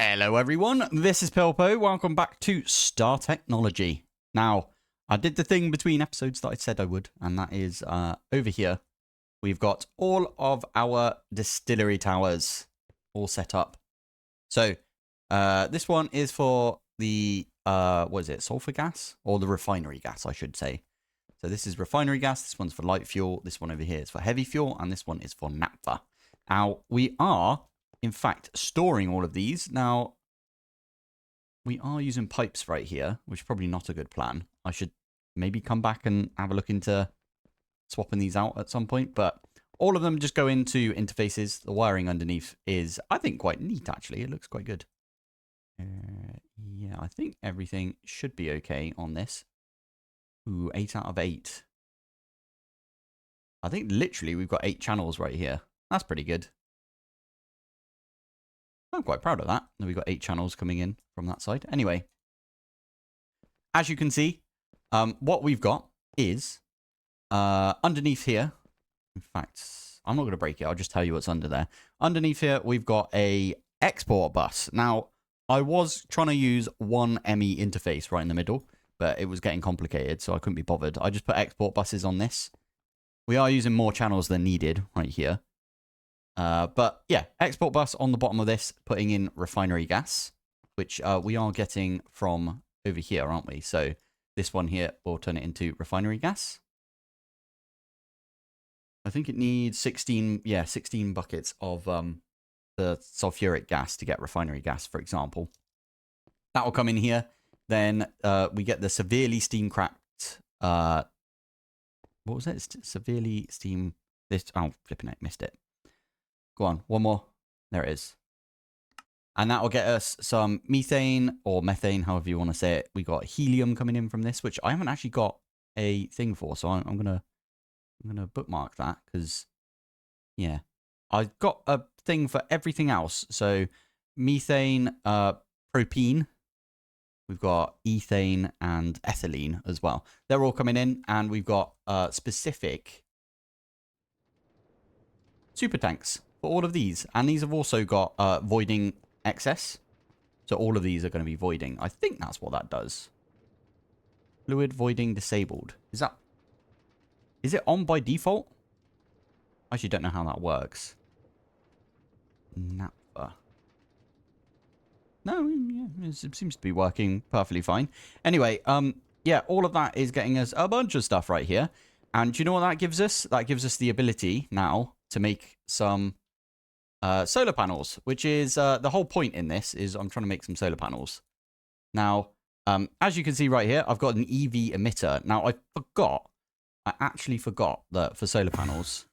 Hello everyone, this is Pilpoh. Welcome back to Star Technology. Now, I did the thing between episodes that I said I would, and that is over here. We've got all of our distillery towers all set up. So, this one is for the, what is it, sulfur gas? Or the refinery gas, I should say. So this is refinery gas, this one's for light fuel, this one over here is for heavy fuel, and this one is for naphtha. Now, we are, in fact, storing all of these. Now, we are using pipes right here, which is probably not a good plan. I should maybe come back and have a look into swapping these out at some point, but all of them just go into interfaces. The wiring underneath is, I think, quite neat, actually. It looks quite good. Yeah, I think everything should be okay on this. Ooh, 8 out of 8. I think literally we've got 8 channels right here. That's pretty good. I'm quite proud of that. We've got 8 channels coming in from that side. Anyway, as you can see, what we've got is underneath here. In fact, I'm not going to break it. I'll just tell you what's under there. Underneath here, we've got a export bus. Now, I was trying to use one ME interface right in the middle, but it was getting complicated, so I couldn't be bothered. I just put export buses on this. We are using more channels than needed right here. But yeah, export bus on the bottom of this, putting in refinery gas, which we are getting from over here, aren't we? So this one here will turn it into refinery gas. I think it needs 16 buckets of the sulfuric gas to get refinery gas, for example. That will come in here. Then we get the severely steam cracked, what was it? Severely steam, this, oh, flipping it, missed it. Go on, one more. There it is. And that will get us some methane or methane, however you want to say it. We got helium coming in from this, which I haven't actually got a thing for. So I'm gonna bookmark that because, yeah, I've got a thing for everything else. So methane, propene. We've got ethane and ethylene as well. They're all coming in, and we've got specific super tanks for all of these. And these have also got voiding excess. So all of these are going to be voiding. I think that's what that does. Fluid voiding disabled. Is it on by default? I actually don't know how that works. Naphtha. No, yeah, it seems to be working perfectly fine. Anyway, yeah, all of that is getting us a bunch of stuff right here. And do you know what that gives us? That gives us the ability now to make some solar panels, which is the whole point in this is I'm trying to make some solar panels. Now, as you can see right here, I've got an EV emitter. Now, I actually forgot that for solar panels,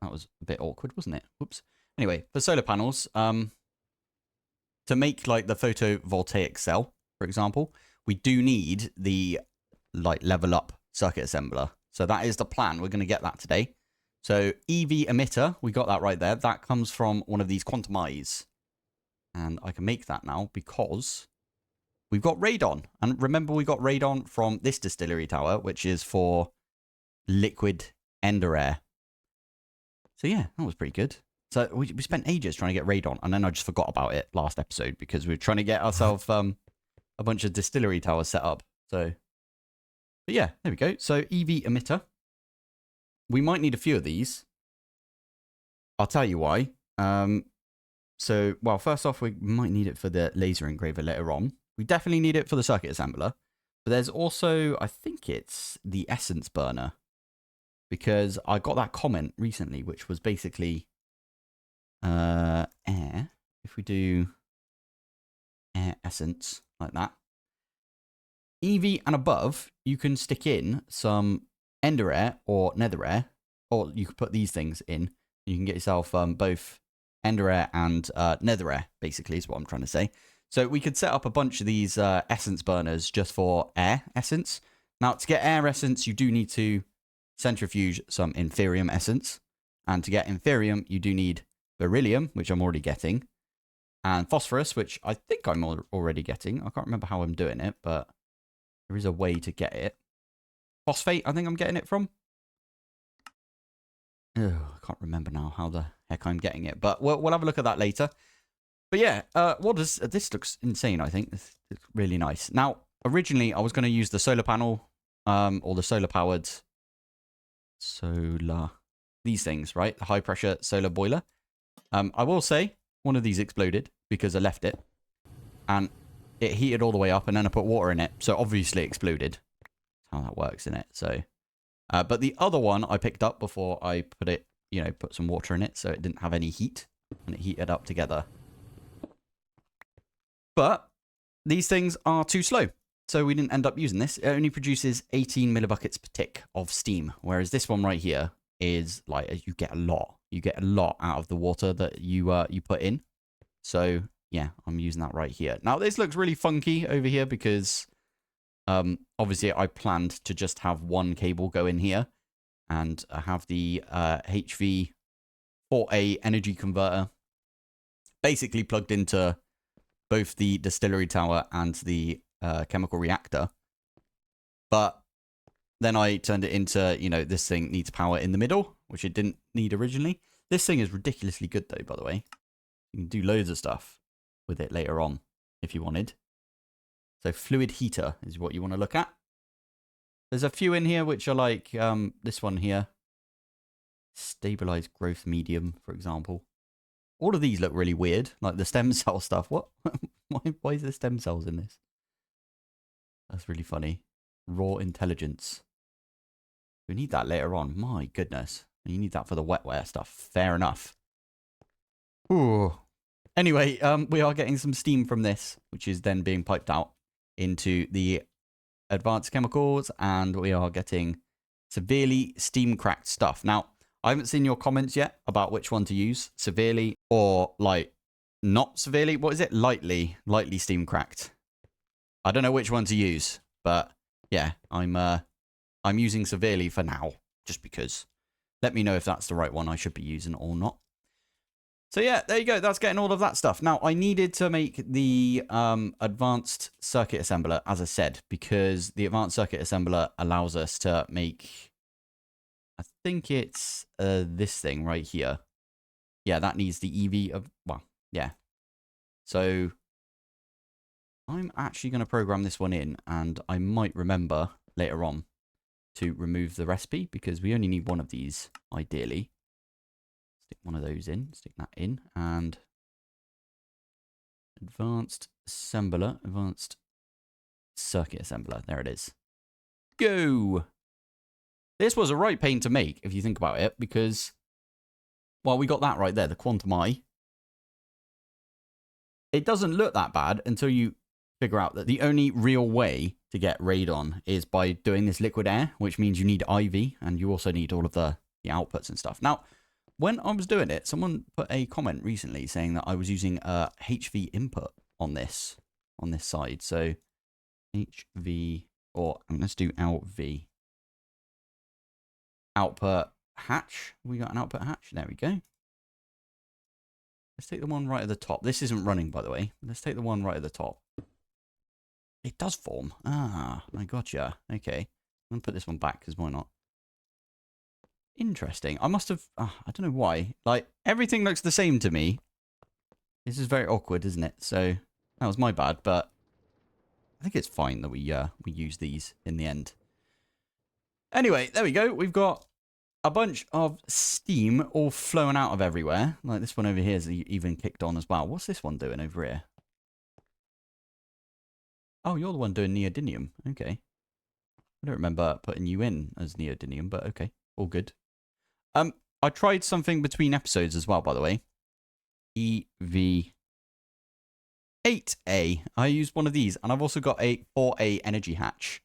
that was a bit awkward, wasn't it? Whoops. Anyway, for solar panels, to make like the photovoltaic cell, for example, we do need the like level up circuit assembler. So that is the plan. We're going to get that today. So EV emitter, we got that right there. That comes from one of these quantum eyes. And I can make that now because we've got radon. And remember, we got radon from this distillery tower, which is for liquid ender air. So yeah, that was pretty good. So we spent ages trying to get radon, and then I just forgot about it last episode because we were trying to get ourselves a bunch of distillery towers set up. So, but yeah, there we go. So EV emitter. We might need a few of these. I'll tell you why. So, well, first off, we might need it for the laser engraver later on. We definitely need it for the circuit assembler. But there's also, I think it's the essence burner. Because I got that comment recently, which was basically air. If we do air essence like that. EV and above, you can stick in some ender air or nether air, or you could put these things in. You can get yourself both ender air and nether air, basically, is what I'm trying to say. So we could set up a bunch of these essence burners just for air essence. Now, to get air essence, you do need to centrifuge some inferium essence. And to get inferium, you do need beryllium, which I'm already getting, and phosphorus, which I think I'm already getting. I can't remember how I'm doing it, but there is a way to get it. Phosphate, I think I'm getting it from. Oh, I can't remember now how the heck I'm getting it, but we'll have a look at that later. But yeah, what does this looks insane? I think this looks really nice. Now, originally I was going to use the solar panel, or the solar powered these things, right? The high pressure solar boiler. I will say one of these exploded because I left it, and it heated all the way up, and then I put water in it, so obviously it exploded. That's how that works, isn't it? So, but the other one I picked up before I put it, put some water in it, so it didn't have any heat, and it heated up together. But these things are too slow, so we didn't end up using this. It only produces 18 millibuckets per tick of steam, whereas this one right here is like, you get a lot. You get a lot out of the water that you put in. So yeah, I'm using that right here. Now this looks really funky over here because obviously I planned to just have one cable go in here and have the HV 4A energy converter basically plugged into both the distillery tower and the chemical reactor. But then I turned it into, this thing needs power in the middle, which it didn't need originally. This thing is ridiculously good though, by the way. You can do loads of stuff with it later on if you wanted. So fluid heater is what you want to look at. There's a few in here which are like this one here. Stabilized growth medium, for example. All of these look really weird, like the stem cell stuff. What? Why is there stem cells in this? That's really funny. Raw intelligence. We need that later on. My goodness. You need that for the wetware stuff. Fair enough. Ooh. Anyway, we are getting some steam from this, which is then being piped out into the advanced chemicals, and we are getting severely steam cracked stuff. Now, I haven't seen your comments yet about which one to use, severely or like not severely. What is it? Lightly steam cracked. I don't know which one to use, but yeah, I'm using severely for now, just because. Let me know if that's the right one I should be using or not. So yeah, there you go. That's getting all of that stuff. Now, I needed to make the advanced circuit assembler, as I said, because the advanced circuit assembler allows us to make, I think it's this thing right here. Yeah, that needs the EV of, well, yeah. So I'm actually going to program this one in, and I might remember later on to remove the recipe, because we only need one of these, ideally. Stick one of those in, stick that in, and advanced assembler, advanced circuit assembler. There it is. Go! This was a right pain to make, if you think about it, because, well, we got that right there, the quantum eye. It doesn't look that bad until you figure out that the only real way to get radon is by doing this liquid air, which means you need IV, and you also need all of the outputs and stuff. Now, when I was doing it, someone put a comment recently saying that I was using a HV input on this side. So HV, or let's do LV. Output hatch. We got an output hatch. There we go. Let's take the one right at the top. This isn't running, by the way. Let's take the one right at the top. It does form. Ah, I gotcha. Okay. I'm going to put this one back, because why not? Interesting. I must have... I don't know why. Like, everything looks the same to me. This is very awkward, isn't it? So, that was my bad, but I think it's fine that we use these in the end. Anyway, there we go. We've got a bunch of steam all flowing out of everywhere. Like, this one over here is even kicked on as well. What's this one doing over here? Oh, you're the one doing neodymium. Okay. I don't remember putting you in as neodymium, but okay. All good. I tried something between episodes as well, by the way. EV8A. I used one of these, and I've also got a 4A energy hatch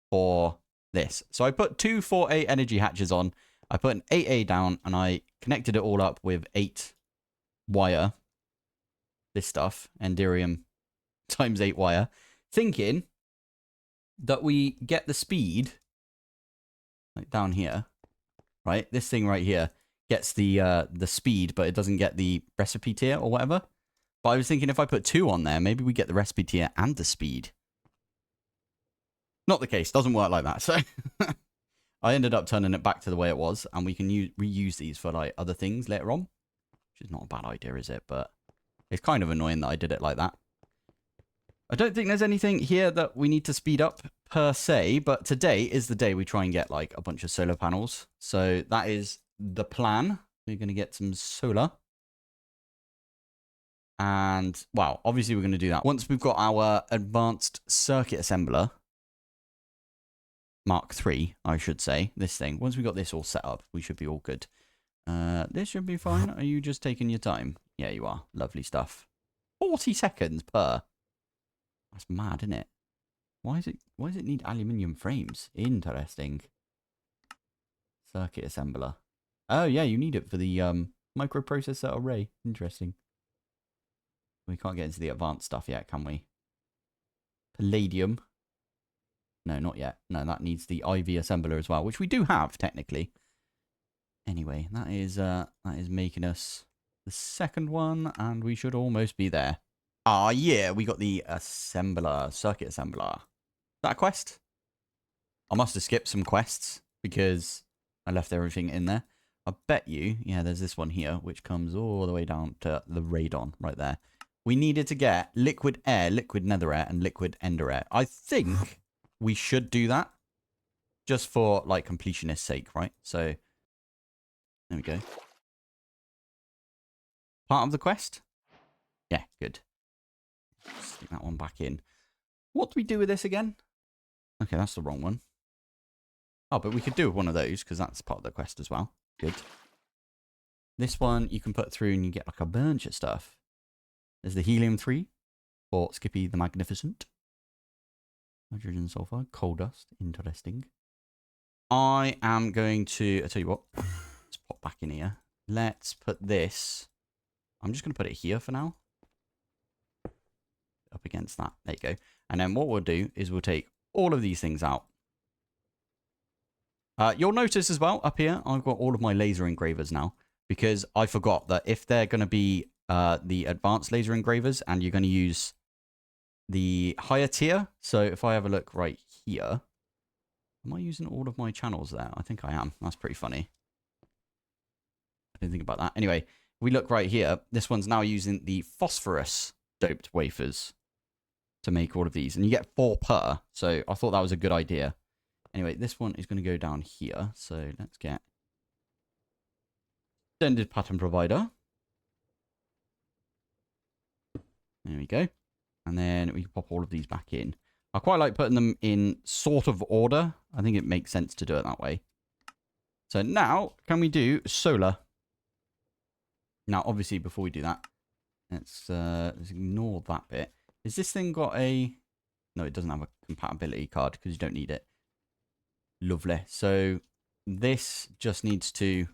for this. So I put two 4A energy hatches on. I put an 8A down, and I connected it all up with 8 wire. This stuff, Enderium times 8 wire. Thinking that we get the speed, like down here, right? This thing right here gets the speed, but it doesn't get the recipe tier or whatever. But I was thinking if I put 2 on there, maybe we get the recipe tier and the speed. Not the case. Doesn't work like that. So I ended up turning it back to the way it was, and we can reuse these for like other things later on, which is not a bad idea, is it? But It's kind of annoying that I did it like that. I don't think there's anything here that we need to speed up per se, but today is the day we try and get like a bunch of solar panels. So that is the plan. We're going to get some solar. And, wow, obviously we're going to do that. Once we've got our advanced circuit assembler, Mark III, I should say, this thing. Once we've got this all set up, we should be all good. This should be fine. Are you just taking your time? Yeah, you are. Lovely stuff. 40 seconds per. That's mad, isn't it? Why does it need aluminium frames? Interesting. Circuit assembler. Oh, yeah, you need it for the microprocessor array. Interesting. We can't get into the advanced stuff yet, can we? Palladium. No, not yet. No, that needs the IV assembler as well, which we do have, technically. Anyway, that is making us the second one, and we should almost be there. Ah, yeah, we got the assembler, circuit assembler. Is that a quest? I must have skipped some quests because I left everything in there. I bet you, yeah, there's this one here, which comes all the way down to the radon right there. We needed to get liquid air, liquid nether air, and liquid ender air. I think we should do that just for, like, completionist's sake, right? So, there we go. Part of the quest? Yeah, good. Stick that one back in. What do we do with this again? Okay, that's the wrong one. Oh, but we could do one of those because that's part of the quest as well. Good. This one you can put through and you get like a bunch of stuff. There's the helium-3 for Skippy the Magnificent. Hydrogen sulfide, coal dust, interesting. I am going to, I'll tell you what, let's pop back in here. Let's put this, I'm just going to put it here for now. Up against that, there you go. And then what we'll do is we'll take all of these things out. You'll notice as well, up here, I've got all of my laser engravers now. Because I forgot that if they're going to be the advanced laser engravers and you're going to use the higher tier. So if I have a look right here, am I using all of my channels there? I think I am. That's pretty funny. I didn't think about that. Anyway, we look right here. This one's now using the phosphorus doped wafers to make all of these. And you get 4 per. So I thought that was a good idea. Anyway, this one is going to go down here. So let's get extended pattern provider. There we go. And then we can pop all of these back in. I quite like putting them in sort of order. I think it makes sense to do it that way. So now, can we do solar? Now, obviously, before we do that, let's ignore that bit. Has this thing got a... No, it doesn't have a compatibility card because you don't need it. Lovely. So this just needs to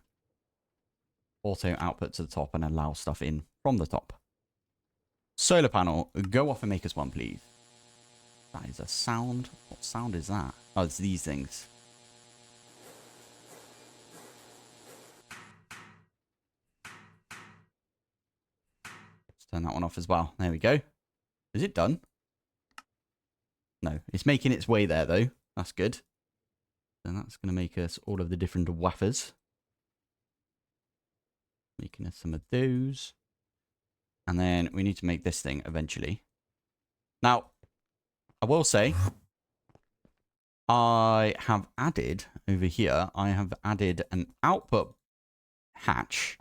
auto output to the top and allow stuff in from the top. Solar panel, go off and make us one, please. That is a sound. What sound is that? Oh, it's these things. Let's turn that one off as well. There we go. Is it done? No, it's making its way there, though. That's good. Then that's going to make us all of the different wafers. Making us some of those. And then we need to make this thing eventually. Now, I will say, I have added over here, I have added an output hatch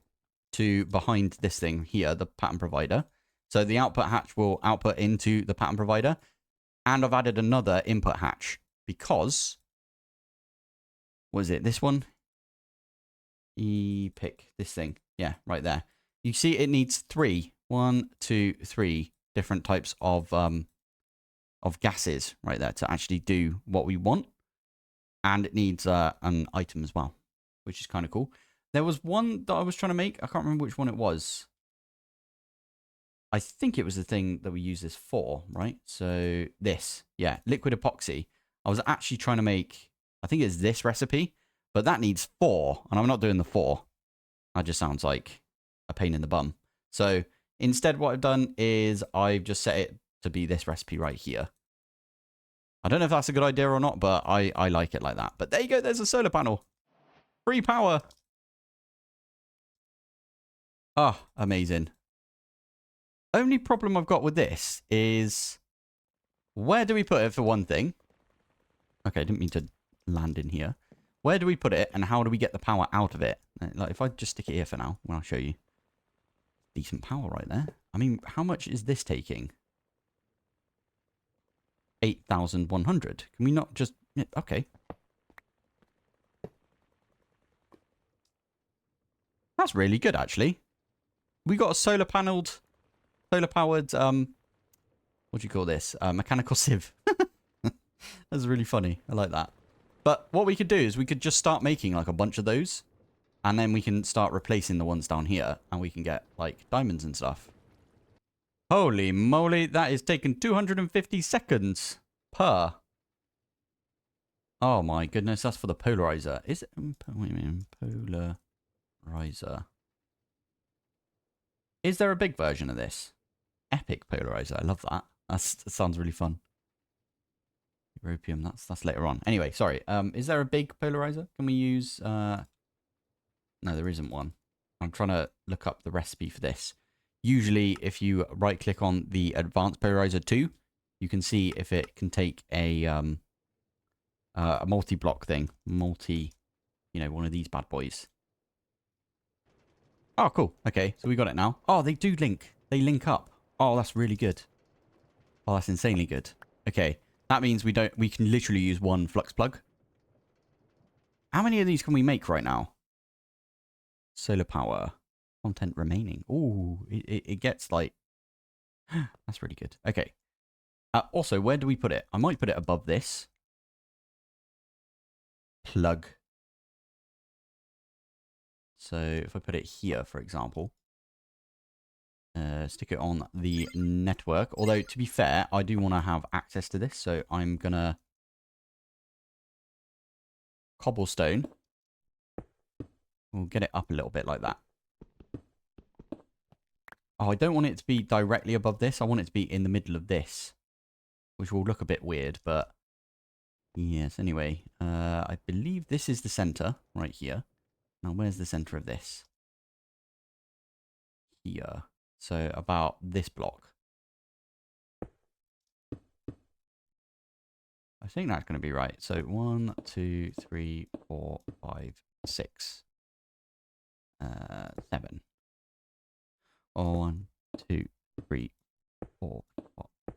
to behind this thing here, the pattern provider. So the output hatch will output into the pattern provider. And I've added another input hatch because, what is it, this one? Pick this thing. Yeah, right there. You see it needs 3. 1, 2, 3 different types of gases right there to actually do what we want. And it needs an item as well, which is kind of cool. There was one that I was trying to make. I can't remember which one it was. I think it was the thing that we use this for, right? So this, yeah, liquid epoxy. I was actually trying to make, I think it's this recipe, but that needs 4, and I'm not doing the 4. That just sounds like a pain in the bum. So instead, what I've done is I've just set it to be this recipe right here. I don't know if that's a good idea or not, but I like it like that. But there you go. There's a solar panel. Free power. Oh, amazing. Only problem I've got with this is where do we put it for one thing? Okay, I didn't mean to land in here. Where do we put it and how do we get the power out of it? Like if I just stick it here for now, well, I'll show you. Decent power right there. I mean, how much is this taking? 8,100. Can we not just... Okay. That's really good, actually. We got a solar-powered, what do you call this? Mechanical sieve. That's really funny. I like that. But what we could do is we could just start making like a bunch of those. And then we can start replacing the ones down here. And we can get like diamonds and stuff. Holy moly, that is taking 250 seconds per. Oh my goodness, that's for the polarizer. Is it? Wait a minute, polarizer. Is there a big version of this? Epic polarizer, I love that. That sounds really fun. Europium, that's later on. Anyway, sorry. Is there a big polarizer? Can we use... No, there isn't one. I'm trying to look up the recipe for this. Usually, if you right-click on the Advanced Polarizer 2, you can see if it can take a multi-block thing. One of these bad boys. Oh, cool. Okay, so we got it now. Oh, they do link. They link up. Oh, that's really good. Oh, that's insanely good. Okay, that means we can literally use one flux plug. How many of these can we make right now? Solar power. Content remaining. Ooh, it gets like... That's really good. Okay. Also, where do we put it? I might put it above this. Plug. So if I put it here, for example. Stick it on the network. Although, to be fair, I do want to have access to this. So I'm going to... Cobblestone. We'll get it up a little bit like that. Oh, I don't want it to be directly above this. I want it to be in the middle of this. Which will look a bit weird, but... Yes, anyway. I believe this is the center, right here. Now, where's the center of this? Here. So, about this block. I think that's going to be right. So, 1, 2, 3, 4, 5, 6. 7. 1, 2, 3, 4,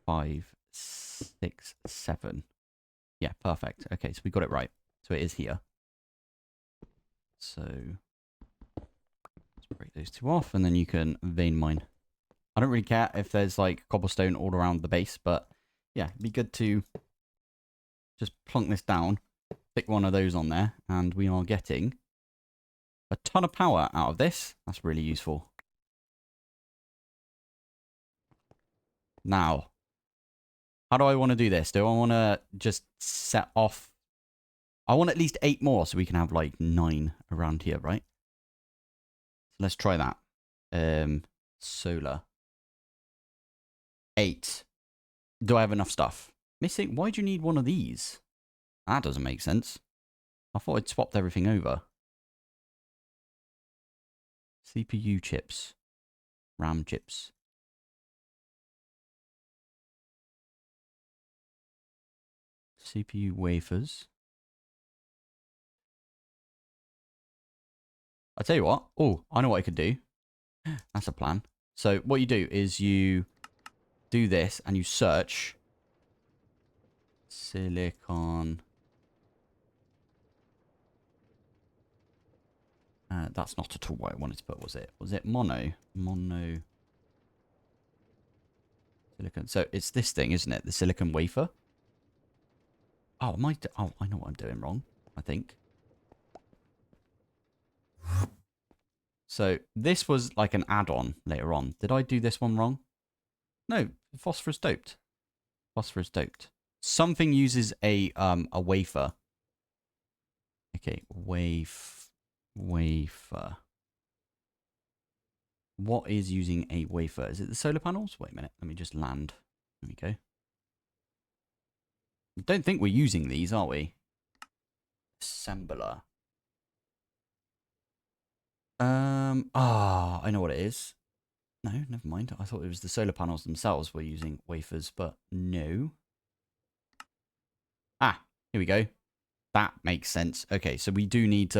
5, 6, 7. Yeah, perfect. Okay, so we got it right. So it is here. So let's break those two off, and then you can vein mine. I don't really care if there's like cobblestone all around the base, but yeah, it'd be good to just plunk this down, stick one of those on there, and we are getting a ton of power out of this. That's really useful. Now, how do I want to do this? Do I want to just set off? I want at least 8 more so we can have like 9 around here, right? So let's try that. Solar. 8. Do I have enough stuff? Missing? Why do you need one of these? That doesn't make sense. I thought I'd swapped everything over. CPU chips. RAM chips. CPU wafers. I tell you what. Oh, I know what I could do. That's a plan. So what you do is you do this and you search silicon. That's not at all what I wanted to put, was it? Was it mono? Mono. Silicon. So it's this thing, isn't it? The silicon wafer. Oh, I know what I'm doing wrong, I think. So this was like an add-on later on. Did I do this one wrong? No, phosphorus doped. Phosphorus doped. Something uses a wafer. Okay, wafer. What is using a wafer? Is it the solar panels? Wait a minute. Let me just land. There we go. I don't think we're using these, are we? Assembler. I know what it is. No, never mind. I thought it was the solar panels themselves were using wafers, but no. Ah, here we go. That makes sense. Okay, so we do need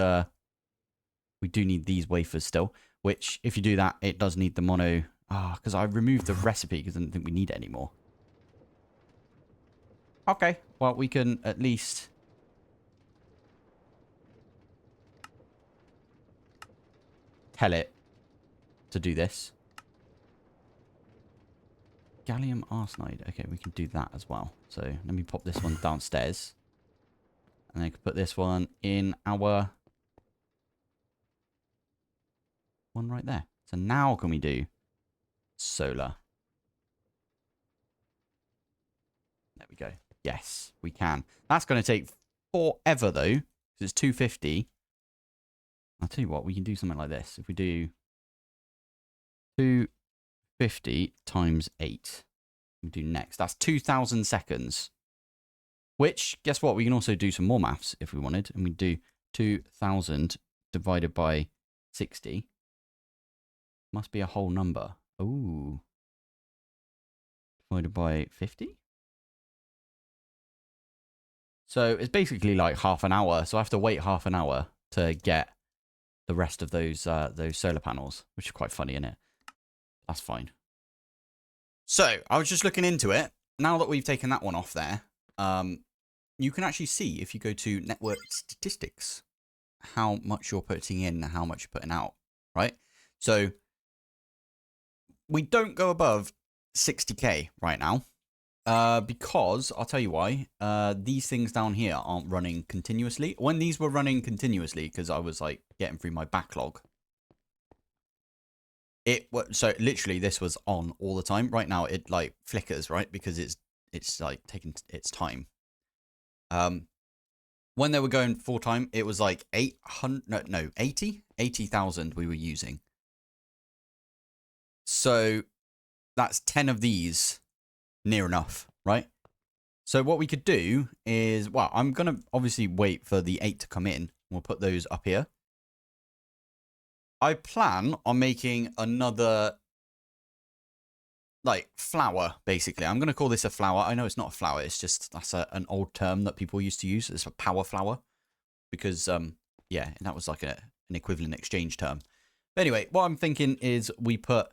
these wafers still, which if you do that, it does need the mono. Ah, because I removed the recipe because I didn't think we need it anymore. Okay, well, we can at least tell it to do this. Gallium arsenide. Okay, we can do that as well. So let me pop this one downstairs. And I can put this one in our one right there. So now can we do solar? There we go. Yes, we can. That's going to take forever though, because it's 250. I'll tell you what, we can do something like this. If we do 250 times 8, we do next. That's 2,000 seconds. Which, guess what? We can also do some more maths if we wanted. And we do 2,000 divided by 60. Must be a whole number. Ooh. Divided by 50? So it's basically like half an hour. So I have to wait half an hour to get the rest of those solar panels, which is quite funny, isn't it? That's fine. So I was just looking into it. Now that we've taken that one off there, you can actually see if you go to network statistics how much you're putting in and how much you're putting out, right? So we don't go above 60k right now. Because I'll tell you why. These things down here aren't running continuously. When these were running continuously, because I was like getting through my backlog, so literally this was on all the time. Right now it like flickers, right, because it's like taking its time. When they were going full time, it was like 80,000 we were using. So that's 10 of these. Near enough, right? So what we could do is, well, I'm going to obviously wait for the 8 to come in. We'll put those up here. I plan on making another, like, flower, basically. I'm going to call this a flower. I know it's not a flower. It's just, that's an old term that people used to use. It's a power flower. Because, yeah, that was like an equivalent exchange term. But anyway, what I'm thinking is we put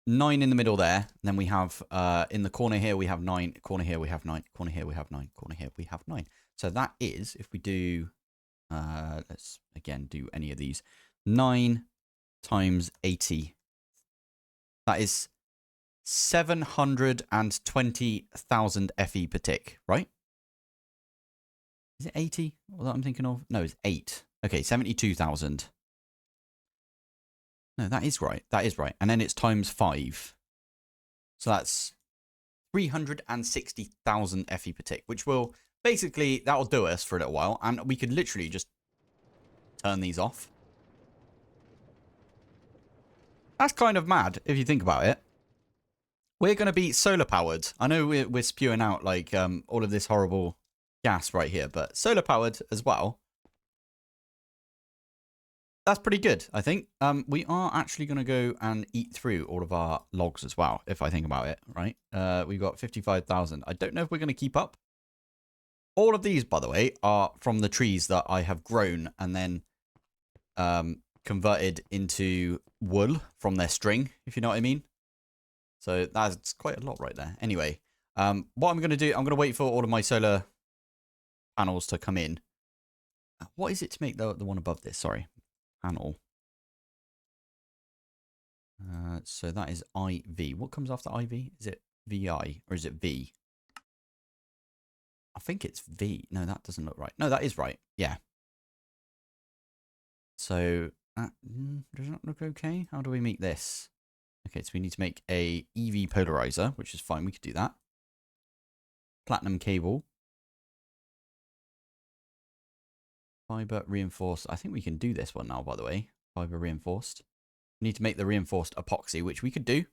9 in the middle there. And then we have, in the corner here, we have 9. Corner here, we have 9. Corner here, we have 9. Corner here, we have 9. So that is, if we do, let's again do any of these. 9 times 80. That is 720,000 FE per tick, right? Is it 80? What I'm thinking of? No, it's 8. Okay, 72,000. No, that is right. That is right. And then it's times 5. So that's 360,000 FE per tick, which will basically, that'll do us for a little while. And we could literally just turn these off. That's kind of mad if you think about it. We're going to be solar powered. I know we're spewing out like all of this horrible gas right here, but solar powered as well. That's pretty good, I think. We are actually going to go and eat through all of our logs as well, if I think about it, right? We've got 55,000. I don't know if we're going to keep up. All of these, by the way, are from the trees that I have grown and then converted into wool from their string, if you know what I mean. So that's quite a lot right there. Anyway, what I'm going to do, I'm going to wait for all of my solar panels to come in. What is it to make the one above this? Sorry. Panel. So that is IV. What comes after IV? Is it VI or is it V? I think it's V. No, that doesn't look right. No, that is right. Yeah. So does that look okay? How do we make this? Okay, so we need to make a EV polarizer, which is fine. We could do that. Platinum cable. Fiber reinforced. I think we can do this one now, by the way. Fiber reinforced. We need to make the reinforced epoxy, which we could do.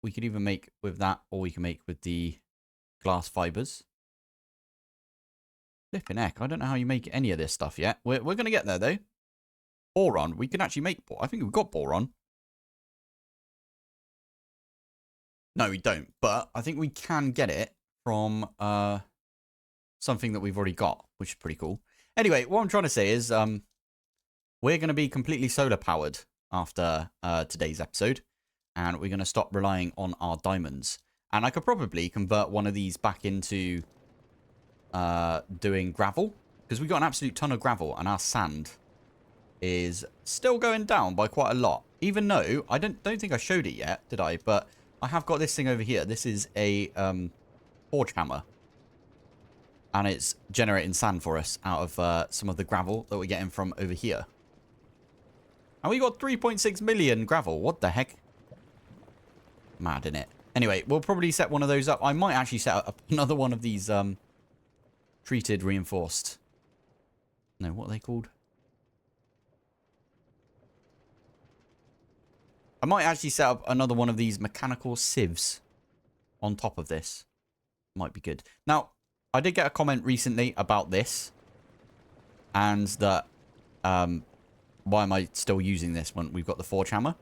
We could even make with that, or we can make with the glass fibers. Flipping heck, I don't know how you make any of this stuff yet. We're going to get there, though. boron. We can actually make boron. I think we've got boron. No, we don't. But I think we can get it from something that we've already got, which is pretty cool. Anyway, what I'm trying to say is we're going to be completely solar powered after today's episode. And we're going to stop relying on our diamonds. And I could probably convert one of these back into doing gravel. Because we've got an absolute ton of gravel. And our sand is still going down by quite a lot. Even though, I don't think I showed it yet, did I? But I have got this thing over here. This is a forge hammer. And it's generating sand for us out of some of the gravel that we're getting from over here. And we got 3.6 million gravel. What the heck? Mad, innit? Anyway, we'll probably set one of those up. I might actually set up another one of these treated reinforced. No, what are they called? I might actually set up another one of these mechanical sieves on top of this. Might be good. Now, I did get a comment recently about this. And that, why am I still using this when we've got the forge hammer?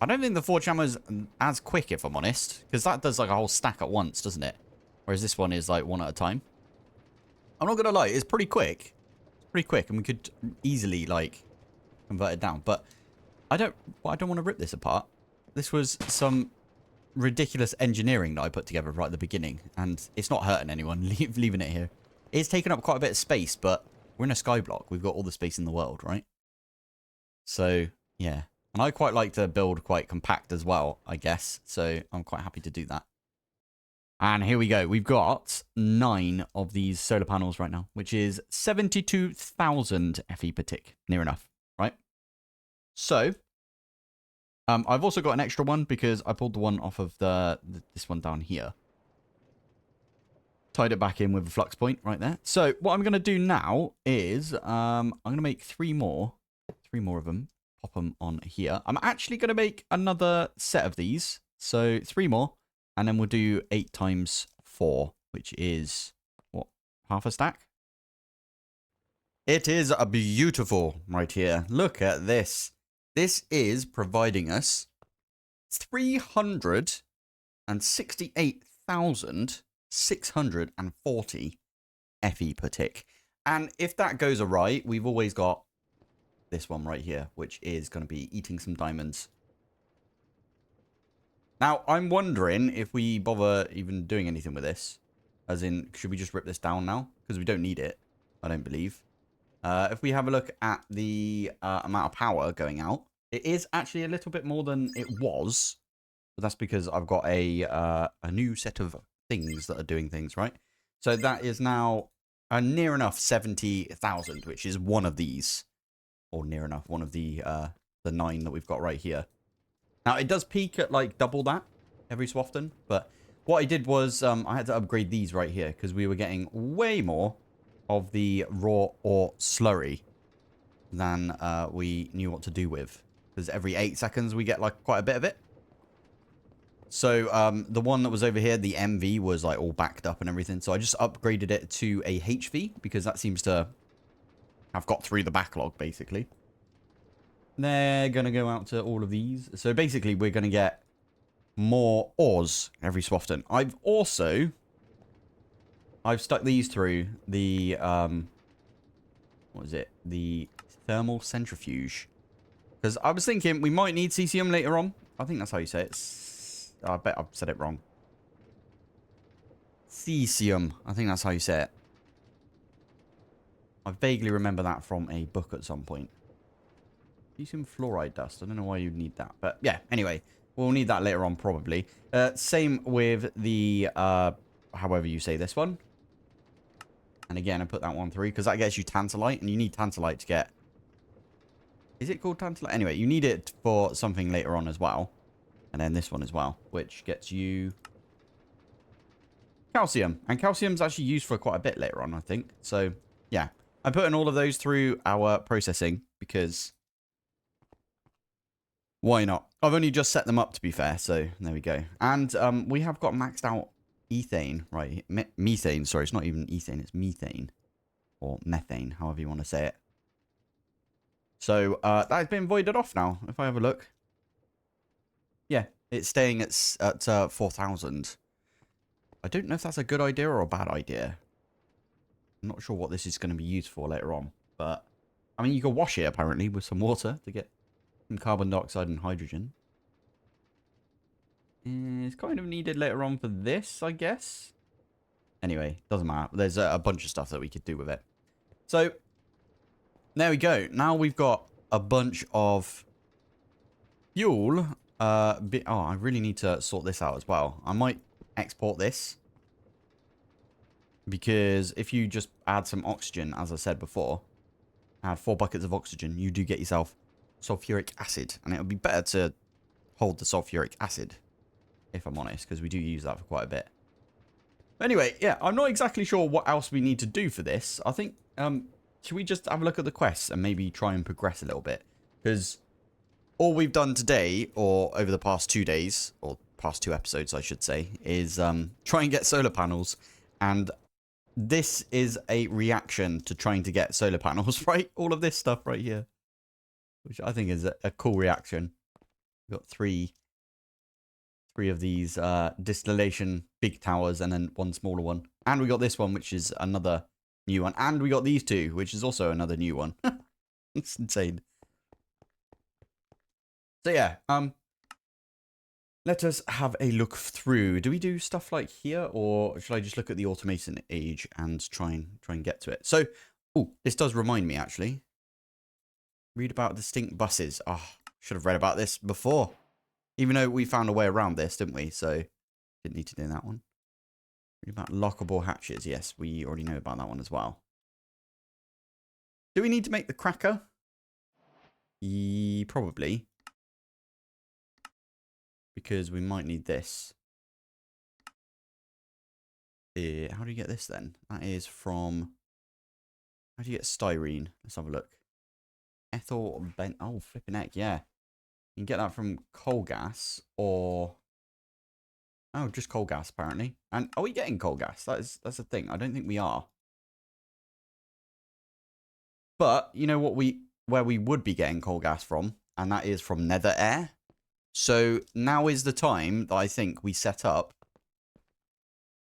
I don't think the forge hammer is as quick, if I'm honest. Because that does like a whole stack at once, doesn't it? Whereas this one is like one at a time. I'm not going to lie, it's pretty quick. It's pretty quick, and we could easily like convert it down. But I don't want to rip this apart. This was some ridiculous engineering that I put together right at the beginning. And it's not hurting anyone, leaving it here. It's taken up quite a bit of space, but we're in a sky block. We've got all the space in the world, right? So, yeah. And I quite like to build quite compact as well, I guess. So I'm quite happy to do that. And here we go. We've got 9 of these solar panels right now, which is 72,000 FE per tick. Near enough, right? So, I've also got an extra one because I pulled the one off of this one down here. Tied it back in with a flux point right there. So what I'm going to do now is I'm going to make 3 more of them. Pop them on here. I'm actually going to make another set of these. So 3 more. And then we'll do 8 times 4, which is, what, half a stack? It is a beautiful right here. Look at this. This is providing us 368,640 FE per tick. And if that goes awry, we've always got this one right here, which is going to be eating some diamonds. Now, I'm wondering if we bother even doing anything with this. As in, should we just rip this down now? Because we don't need it, I don't believe. If we have a look at the amount of power going out, it is actually a little bit more than it was. But that's because I've got a new set of things that are doing things, right? So that is now near enough 70,000, which is one of these. Or near enough, one of the 9 that we've got right here. Now, it does peak at, like, double that every so often. But what I did was I had to upgrade these right here because we were getting way more of the raw ore slurry than we knew what to do with. Because every 8 seconds we get, like, quite a bit of it. So the one that was over here, the MV, was, like, all backed up and everything. So I just upgraded it to a HV because that seems to have got through the backlog, basically. They're going to go out to all of these. So basically, we're going to get more ores every so often. I've stuck these through the, what is it? The thermal centrifuge. Because I was thinking we might need cesium later on. I think that's how you say it. I bet I've said it wrong. Cesium. I think that's how you say it. I vaguely remember that from a book at some point. Cesium fluoride dust. I don't know why you'd need that. But yeah, anyway. We'll need that later on, probably. Same with the, however you say this one. And again, I put that one through because that gets you tantalite. And you need tantalite to get... Is it called tantalite? Anyway, you need it for something later on as well. And then this one as well, which gets you calcium. And calcium's actually used for quite a bit later on, I think. So, yeah. I'm putting all of those through our processing because... Why not? I've only just set them up, to be fair, so there we go. And we have got maxed out ethane, right? Methane, sorry, it's not even ethane, it's methane. Or methane, however you want to say it. So that has been voided off now. If I have a look. Yeah, it's staying at 4,000. I don't know if that's a good idea or a bad idea. I'm not sure what this is going to be used for later on. But, I mean, you can wash it, apparently, with some water to get some carbon dioxide and hydrogen. It's kind of needed later on for this, I guess. Anyway, doesn't matter. There's a bunch of stuff that we could do with it. So, there we go. Now we've got a bunch of fuel. Oh, I really need to sort this out as well. I might export this. Because if you just add some oxygen, as I said before, add 4 buckets of oxygen, you do get yourself sulfuric acid. And it would be better to hold the sulfuric acid, if I'm honest, because we do use that for quite a bit. But anyway, yeah, I'm not exactly sure what else we need to do for this. I think, should we just have a look at the quests and maybe try and progress a little bit? Because all we've done today, or over the past 2 days, or past 2 episodes, I should say, is try and get solar panels. And this is a reaction to trying to get solar panels, right? All of this stuff right here, which I think is a cool reaction. We've got three of these distillation big towers and then one smaller one. And we got this one, which is another new one. And we got these 2, which is also another new one. It's insane. So yeah, let us have a look through. Do we do stuff like here, or should I just look at the automation age and try and get to it? So, oh, this does remind me actually. Read about distinct buses. Oh, should have read about this before. Even though we found a way around this, didn't we? So, didn't need to do that one. Read about lockable hatches. Yes, we already know about that one as well. Do we need to make the cracker? Probably. Because we might need this. How do you get this then? That is from... How do you get styrene? Let's have a look. Ethyl bent... Oh, flipping heck, yeah. You can get that from coal gas or... Oh, just coal gas, apparently. And are we getting coal gas? That's a thing. I don't think we are. But, you know what where we would be getting coal gas from? And that is from nether air. So now is the time that I think we set up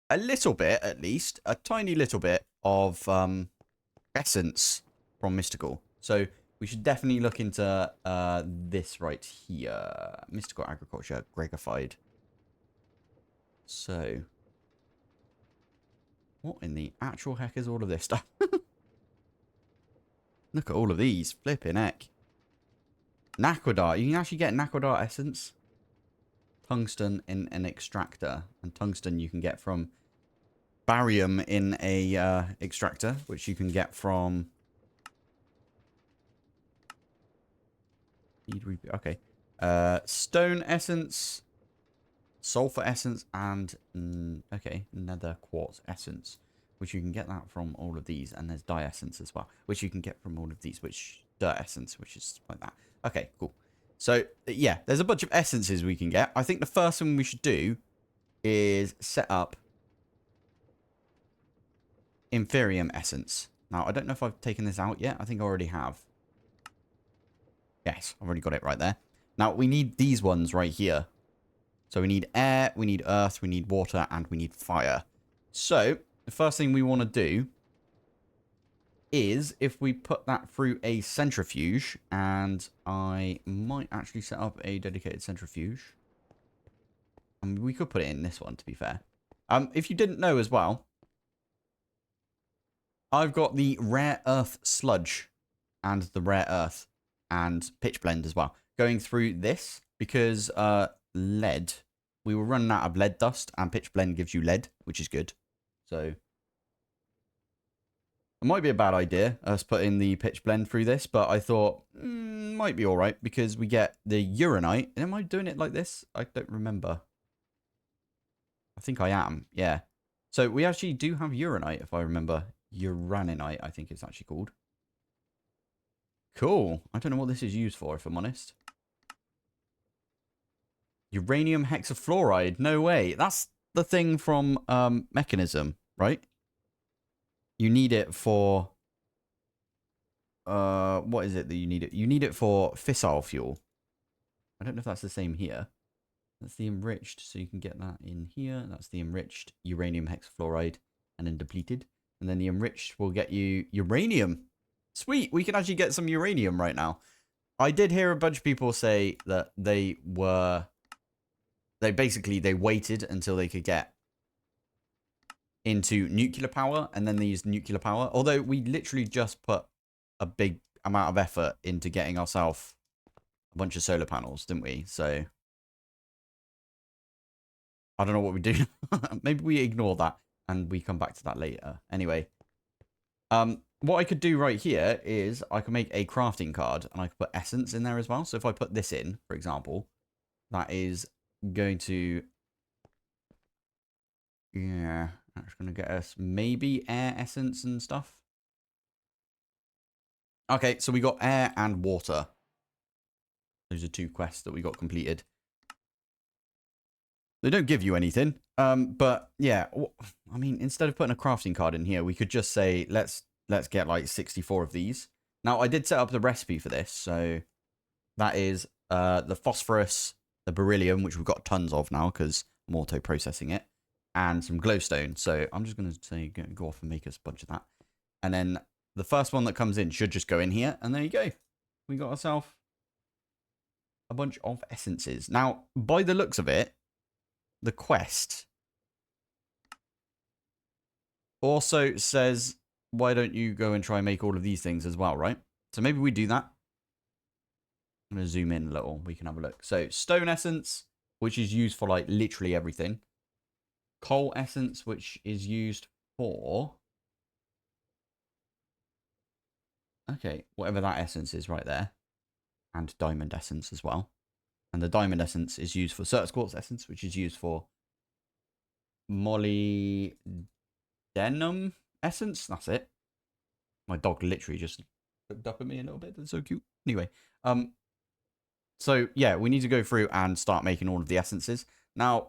a little bit, at least, a tiny little bit of essence from Mystical. So we should definitely look into this right here. Mystical Agriculture, Gregified. So, what in the actual heck is all of this stuff? Look at all of these. Flipping heck. Naquadart. You can actually get Naquadart essence. Tungsten in an extractor. And tungsten you can get from barium in a extractor, which you can get from... Okay. Stone essence, sulfur essence, and... okay, nether quartz essence, which you can get that from all of these. And there's dye essence as well, which you can get from all of these, which... dirt essence, which is like that. Okay, cool. So, yeah, there's a bunch of essences we can get. I think the first thing we should do is set up Inferium essence. Now, I don't know if I've taken this out yet. I think I already have. Yes, I've already got it right there. Now, we need these ones right here. So we need air, we need earth, we need water, and we need fire. So, the first thing we want to do is if we put that through a centrifuge, and I might actually set up a dedicated centrifuge. I mean, we could put it in this one, to be fair. If you didn't know as well, I've got the rare earth sludge and the rare earth and pitch blend as well going through this because lead, we were running out of lead dust, and pitch blend gives you lead, which is good. So it might be a bad idea, us putting the pitch blend through this, but I thought, might be alright, because we get the uranite. Am I doing it like this? I don't remember. I think I am, yeah. So we actually do have uranite, if I remember. Uraninite, I think it's actually called. Cool. I don't know what this is used for, if I'm honest. Uranium hexafluoride. No way. That's the thing from Mechanism, right? You need it for what is it that you need it? You need it for fissile fuel. I don't know if that's the same here. That's the enriched, so you can get that in here. That's the enriched uranium hexafluoride and then depleted. And then the enriched will get you uranium. Sweet, we can actually get some uranium right now. I did hear a bunch of people say that they waited until they could get into nuclear power, and then they used nuclear power. Although we literally just put a big amount of effort into getting ourselves a bunch of solar panels, didn't we? So I don't know what we do. Maybe we ignore that and we come back to that later. Anyway, what I could do right here is I can make a crafting card and I could put essence in there as well. So if I put this in, for example, that is going to, yeah, that's going to get us maybe air essence and stuff. Okay, so we got air and water. Those are 2 quests that we got completed. They don't give you anything, but yeah, I mean, instead of putting a crafting card in here, we could just say, let's get like 64 of these. Now, I did set up the recipe for this, so that is the phosphorus, the beryllium, which we've got tons of now because I'm auto-processing it, and some glowstone. So I'm just going to say go off and make us a bunch of that. And then the first one that comes in should just go in here, and there you go. We got ourselves a bunch of essences. Now, by the looks of it, the quest also says, why don't you go and try and make all of these things as well, right? So maybe we do that. I'm going to zoom in a little. We can have a look. So stone essence, which is used for like literally everything. Coal essence, which is used for, okay, whatever that essence is right there. And diamond essence as well. And the diamond essence is used for certain quartz essence, which is used for molybdenum essence. That's it. My dog literally just looked up at me a little bit. That's so cute. Anyway, so yeah, we need to go through and start making all of the essences. Now,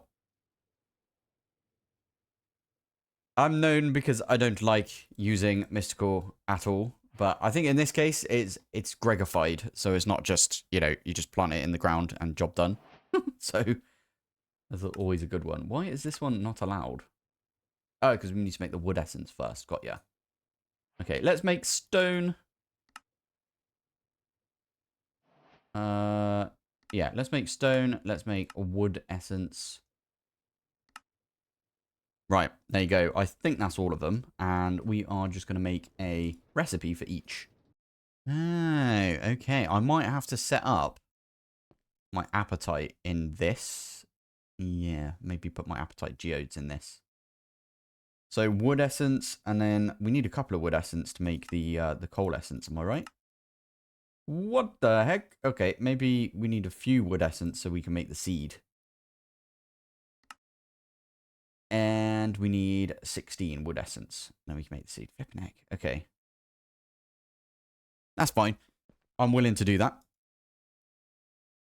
I'm known because I don't like using mystical at all. But I think in this case, it's Gregified. So it's not just, you know, you just plant it in the ground and job done. So that's always a good one. Why is this one not allowed? Oh, because we need to make the wood essence first. Got ya. Okay, let's make stone. Yeah, let's make stone. Let's make a wood essence. Right, there you go. I think that's all of them. And we are just going to make a recipe for each. Oh, okay. I might have to set up my appetite in this. Yeah, maybe put my appetite geodes in this. So wood essence, and then we need a couple of wood essence to make the coal essence. Am I right? What the heck? Okay, maybe we need a few wood essence so we can make the seed. And we need 16 wood essence. Then we can make the seed. Flipping heck. Okay. That's fine. I'm willing to do that.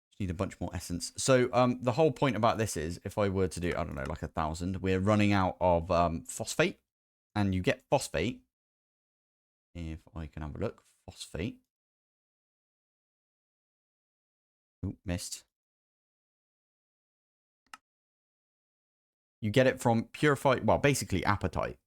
Just need a bunch more essence. So the whole point about this is, if I were to do, I don't know, like 1,000, we're running out of phosphate. And you get phosphate. If I can have a look. Phosphate. Oh, missed. You get it from purified, well, basically appetite.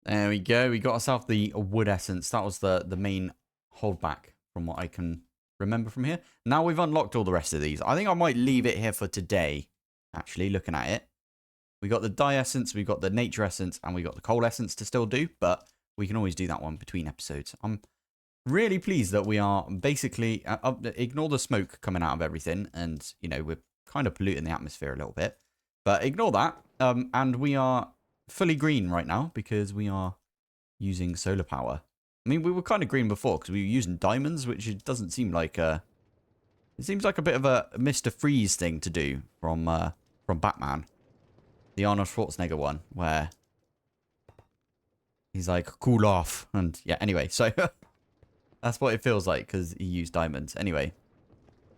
There we go. We got ourselves the wood essence. That was the main holdback from what I can remember from here. Now we've unlocked all the rest of these. I think I might leave it here for today, actually, looking at it. We got the dye essence, we got the nature essence, and we got the coal essence to still do, but we can always do that one between episodes. I'm really pleased that we are basically, ignore the smoke coming out of everything, and, you know, we're kind of polluting the atmosphere a little bit. But ignore that, and we are fully green right now because we are using solar power. I mean, we were kind of green before because we were using diamonds, which it doesn't seem like a... It seems like a bit of a Mr. Freeze thing to do from Batman. The Arnold Schwarzenegger one, where he's like, cool off. And yeah, anyway, so that's what it feels like because he used diamonds. Anyway,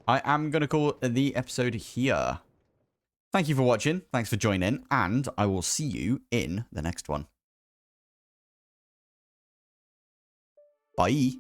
I am going to call the episode here. Thank you for watching. Thanks for joining. And I will see you in the next one. Bye.